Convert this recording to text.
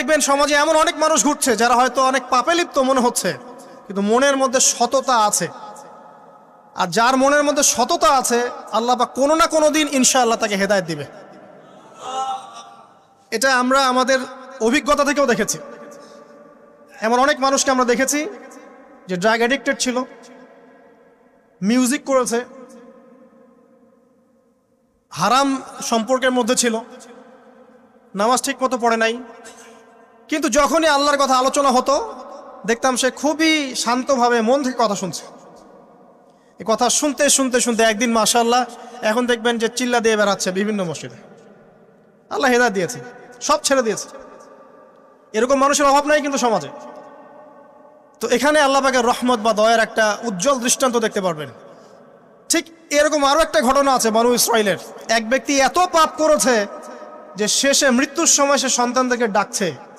দেখবেন সমাজে এমন অনেক মানুষ ঘুরছে যারা হয়তো অনেক পাপে লিপ্ত মনে হচ্ছে, কিন্তু মনের মধ্যে সততা আছে। আর যার মনের মধ্যে সততা আছে, আল্লাহ পাক কোনো না কোনো দিন ইনশাআল্লাহ তাকে হেদায়েত দিবে। এটা আমরা আমাদের অভিজ্ঞতা থেকেও দেখেছি। এমন অনেক মানুষকে আমরা দেখেছি যে ড্রাগ অ্যাডিক্টেড ছিল, মিউজিক করেছে, হারাম সম্পর্কের মধ্যে ছিল, নামাজ ঠিক মতো পড়ে নাই, কিন্তু যখনই আল্লাহর কথা আলোচনা হতো দেখতাম সে খুবই শান্তভাবে মন থেকে কথা শুনছে। এই কথা শুনতে শুনতে শুনতে একদিন মাশাআল্লাহ এখন দেখবেন যে চিল্লা দিয়ে বেড়াচ্ছে বিভিন্ন মসজিদে। আল্লাহ হেদায়েত দিয়েছে, সব ছেড়ে দিয়েছে। এরকম মানুষের অভাব নাই কিন্তু সমাজে। তো এখানে আল্লাহ পাকের রহমত বা দয়ার একটা উজ্জ্বল দৃষ্টান্ত দেখতে পারবেন। ঠিক এরকম আরো একটা ঘটনা আছে বনু ইসরাইলের। এক ব্যক্তি এত পাপ করেছে যে শেষে মৃত্যুর সময় সে সন্তানদেরকে ডাকছে